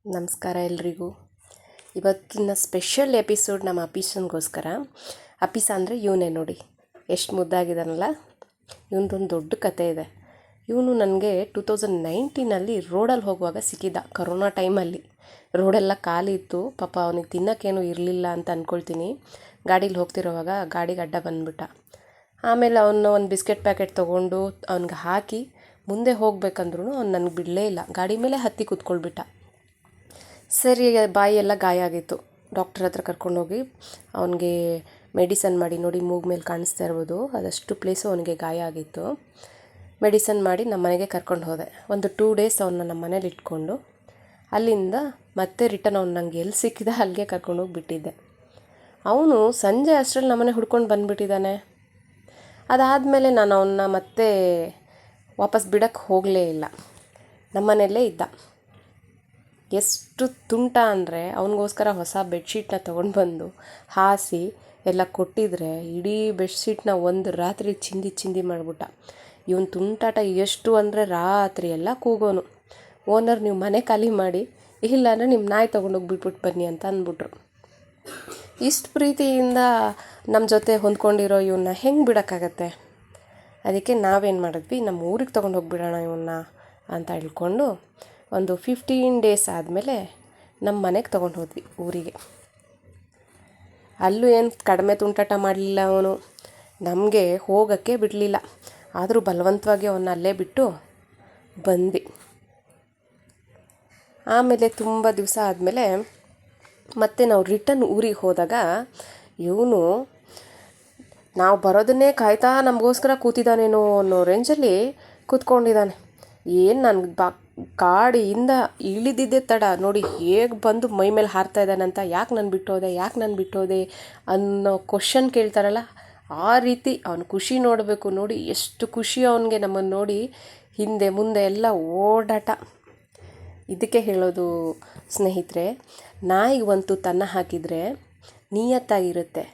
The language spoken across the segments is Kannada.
ನಮಸ್ಕಾರ ಎಲ್ರಿಗೂ. ಇವತ್ತಿನ ಸ್ಪೆಷಲ್ ಎಪಿಸೋಡ್ ನಮ್ಮ ಅಪೀಸನ್ಗೋಸ್ಕರ. ಅಪೀಸ ಅಂದರೆ ಇವನೇ ನೋಡಿ, ಎಷ್ಟು ಮುದ್ದಾಗಿದ್ದಾನಲ್ಲ. ಇವನದೊಂದು ದೊಡ್ಡ ಕತೆ ಇದೆ. ಇವನು ನನಗೆ 2019 ರೋಡಲ್ಲಿ ಹೋಗುವಾಗ ಸಿಕ್ಕಿದ್ದ. ಕರೋನಾ ಟೈಮಲ್ಲಿ ರೋಡೆಲ್ಲ ಖಾಲಿ ಇತ್ತು. ಪಾಪ ಅವನಿಗೆ ತಿನ್ನೋಕ್ಕೇನು ಇರಲಿಲ್ಲ ಅಂತ ಅಂದ್ಕೊಳ್ತೀನಿ. ಗಾಡೀಲಿ ಹೋಗ್ತಿರೋವಾಗ ಗಾಡಿಗೆ ಅಡ್ಡ ಬಂದುಬಿಟ್ಟ. ಆಮೇಲೆ ಅವನು ಒಂದು ಬಿಸ್ಕೆಟ್ ಪ್ಯಾಕೆಟ್ ತೊಗೊಂಡು ಅವ್ನಿಗೆ ಹಾಕಿ ಮುಂದೆ ಹೋಗ್ಬೇಕಂದ್ರೂ ಅವ್ನು ನನಗೆ ಬಿಡಲೇ ಇಲ್ಲ. ಗಾಡಿ ಮೇಲೆ ಹತ್ತಿ ಕೂತ್ಕೊಳ್ಬಿಟ್ಟ. ಸರಿ, ಬಾಯಿ ಎಲ್ಲ ಗಾಯ ಆಗಿತ್ತು. ಡಾಕ್ಟ್ರ್ ಹತ್ರ ಕರ್ಕೊಂಡೋಗಿ ಅವನಿಗೆ ಮೆಡಿಸನ್ ಮಾಡಿ, ನೋಡಿ ಮೂಗು ಮೇಲೆ ಕಾಣಿಸ್ತಾ ಇರ್ಬೋದು, ಅದಷ್ಟು ಪ್ಲೇಸು ಅವನಿಗೆ ಗಾಯ ಆಗಿತ್ತು. ಮೆಡಿಸನ್ ಮಾಡಿ ನಮ್ಮ ಮನೆಗೆ ಕರ್ಕೊಂಡು ಹೋದೆ. ಒಂದು 2 ಡೇಸ್ ಅವನ್ನ ನಮ್ಮ ಮನೇಲಿ ಇಟ್ಕೊಂಡು ಅಲ್ಲಿಂದ ಮತ್ತೆ ರಿಟರ್ನ್ ಅವ್ನು ನನಗೆ ಎಲ್ಲಿ ಸಿಕ್ಕಿದ ಅಲ್ಲಿಗೆ ಕರ್ಕೊಂಡೋಗಿ ಬಿಟ್ಟಿದ್ದೆ. ಅವನು ಸಂಜೆ ಅಷ್ಟರಲ್ಲಿ ನಮ್ಮನೆ ಹುಡ್ಕೊಂಡು ಬಂದುಬಿಟ್ಟಿದ್ದಾನೆ. ಅದಾದಮೇಲೆ ನಾನು ಅವನ್ನ ಮತ್ತೆ ವಾಪಸ್ ಬಿಡೋಕ್ಕೆ ಹೋಗಲೇ ಇಲ್ಲ. ನಮ್ಮನೆಯಲ್ಲೇ ಇದ್ದ. ಎಷ್ಟು ತುಂಟ ಅಂದರೆ ಅವನಿಗೋಸ್ಕರ ಹೊಸ ಬೆಡ್ಶೀಟ್ನ ತೊಗೊಂಡು ಬಂದು ಹಾಸಿ ಎಲ್ಲ ಕೊಟ್ಟಿದ್ರೆ ಇಡೀ ಬೆಡ್ಶೀಟ್ನ ಒಂದು ರಾತ್ರಿ ಚಿಂದಿ ಮಾಡಿಬಿಟ್ಟ. ಇವನು ತುಂಟಾಟ ಎಷ್ಟು ಅಂದರೆ ರಾತ್ರಿ ಎಲ್ಲ ಕೂಗೋನು. ಓನರ್, ನೀವು ಮನೆ ಖಾಲಿ ಮಾಡಿ, ಇಲ್ಲಾಂದರೆ ನಿಮ್ಮ ನಾಯಿ ತೊಗೊಂಡೋಗಿ ಬಿಟ್ಬಿಟ್ಟು ಬನ್ನಿ ಅಂತ ಅಂದ್ಬಿಟ್ರು. ಇಷ್ಟು ಪ್ರೀತಿಯಿಂದ ನಮ್ಮ ಜೊತೆ ಹೊಂದ್ಕೊಂಡಿರೋ ಇವನ್ನ ಹೆಂಗೆ ಬಿಡೋಕ್ಕಾಗತ್ತೆ? ಅದಕ್ಕೆ ನಾವೇನು ಮಾಡಿದ್ವಿ, ನಮ್ಮ ಊರಿಗೆ ತೊಗೊಂಡೋಗಿ ಬಿಡೋಣ ಇವನ್ನ ಅಂತ ಹೇಳ್ಕೊಂಡು ಒಂದು 15 ಡೇಸ್ ಆದಮೇಲೆ ನಮ್ಮ ಮನೆಗೆ ತೊಗೊಂಡು ಹೋದ್ವಿ ಊರಿಗೆ. ಅಲ್ಲೂ ಏನು ಕಡಿಮೆ ತುಂಟಾಟ ಮಾಡಲಿಲ್ಲ ಅವನು. ನಮಗೆ ಹೋಗೋಕ್ಕೆ ಬಿಡಲಿಲ್ಲ. ಆದರೂ ಬಲವಂತವಾಗಿ ಅವನ್ನ ಅಲ್ಲೇ ಬಿಟ್ಟು ಬಂದ್ವಿ. ಆಮೇಲೆ ತುಂಬ ದಿವಸ ಆದಮೇಲೆ ಮತ್ತೆ ನಾವು ರಿಟರ್ನ್ ಊರಿಗೆ ಹೋದಾಗ ಇವನು ನಾವು ಬರೋದನ್ನೇ ಕಾಯ್ತಾ ನಮಗೋಸ್ಕರ ಕೂತಿದ್ದಾನೇನೋ ಅನ್ನೋ ರೇಂಜಲ್ಲಿ ಕೂತ್ಕೊಂಡಿದ್ದಾನೆ. ಏನು ನನಗೆ ಗಾಡಿಯಿಂದ ಇಳಿದಿದ್ದೇ ತಡ ನೋಡಿ ಹೇಗೆ ಬಂದು ಮೈ ಮೇಲೆ ಹಾರ್ತಾ ಇದ್ದಾನಂತ. ಯಾಕೆ ನಾನು ಬಿಟ್ಟೋದೆ ಅನ್ನೋ ಕ್ವಶನ್ ಕೇಳ್ತಾರಲ್ಲ, ಆ ರೀತಿ ಅವನು ಖುಷಿ ನೋಡಬೇಕು. ನೋಡಿ ಎಷ್ಟು ಖುಷಿ ಅವನಿಗೆ ನಮ್ಮನ್ನು ನೋಡಿ. ಹಿಂದೆ ಮುಂದೆ ಎಲ್ಲ ಓಡಾಟ. ಇದಕ್ಕೆ ಹೇಳೋದು ಸ್ನೇಹಿತರೆ, ನಾಯಿಗೆ ಒಂದು ತನ್ನ ಹಾಕಿದರೆ ನಿಯತ್ತಾಗಿರುತ್ತೆ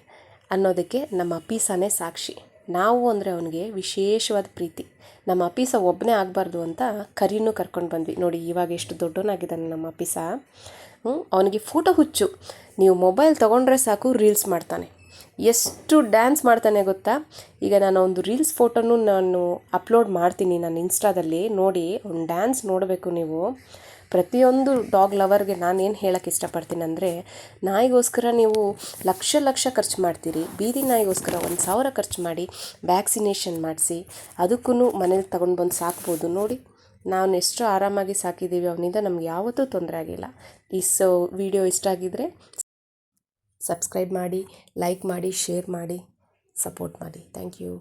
ಅನ್ನೋದಕ್ಕೆ ನಮ್ಮ ಅಪೀಸನೇ ಸಾಕ್ಷಿ. ನಾವು ಅಂದರೆ ಅವನಿಗೆ ವಿಶೇಷವಾದ ಪ್ರೀತಿ. ನಮ್ಮ ಅಪೀಸ ಒಬ್ಬನೇ ಆಗಬಾರ್ದು ಅಂತ ಕರಿನೂ ಕರ್ಕೊಂಡು ಬಂದ್ವಿ. ನೋಡಿ ಇವಾಗ ಎಷ್ಟು ದೊಡ್ಡವನಾಗಿದ್ದಾನೆ ನಮ್ಮ ಅಪೀಸ. ಅವನಿಗೆ ಫೋಟೋ ಹುಚ್ಚು. ನೀವು ಮೊಬೈಲ್ ತೊಗೊಂಡ್ರೆ ಸಾಕು ರೀಲ್ಸ್ ಮಾಡ್ತಾನೆ. ಎಷ್ಟು ಡ್ಯಾನ್ಸ್ ಮಾಡ್ತಾನೆ ಗೊತ್ತಾ? ಈಗ ನಾನು ಒಂದು ರೀಲ್ಸ್ ಫೋಟೋನು ನಾನು ಅಪ್ಲೋಡ್ ಮಾಡ್ತೀನಿ ನನ್ನ ಇನ್ಸ್ಟಾದಲ್ಲಿ. ನೋಡಿ ಅವ್ನು ಡ್ಯಾನ್ಸ್ ನೋಡಬೇಕು ನೀವು. ಪ್ರತಿಯೊಂದು ಡಾಗ್ ಲವರ್ಗೆ ನಾನೇನು ಹೇಳೋಕ್ಕೆ ಇಷ್ಟಪಡ್ತೀನಿ ಅಂದರೆ, ನಾಯಿಗೋಸ್ಕರ ನೀವು ಲಕ್ಷ ಖರ್ಚು ಮಾಡ್ತೀರಿ. ಬೀದಿ ನಾಯಿಗೋಸ್ಕರ 1,000 ಖರ್ಚು ಮಾಡಿ ವ್ಯಾಕ್ಸಿನೇಷನ್ ಮಾಡಿಸಿ ಅದಕ್ಕೂ ಮನೇಲಿ ತಗೊಂಡು ಬಂದು ಸಾಕ್ಬೋದು. ನೋಡಿ ನಾವು ಎಷ್ಟು ಆರಾಮಾಗಿ ಸಾಕಿದ್ದೀವಿ. ಅವನಿಂದ ನಮ್ಗೆ ಯಾವತ್ತೂ ತೊಂದರೆ ಆಗಿಲ್ಲ. ಈ ವಿಡಿಯೋ ಇಷ್ಟ ಆಗಿದ್ದರೆ ಸಬ್ಸ್ಕ್ರೈಬ್ ಮಾಡಿ, ಲೈಕ್ ಮಾಡಿ, ಶೇರ್ ಮಾಡಿ, ಸಪೋರ್ಟ್ ಮಾಡಿ. Thank you.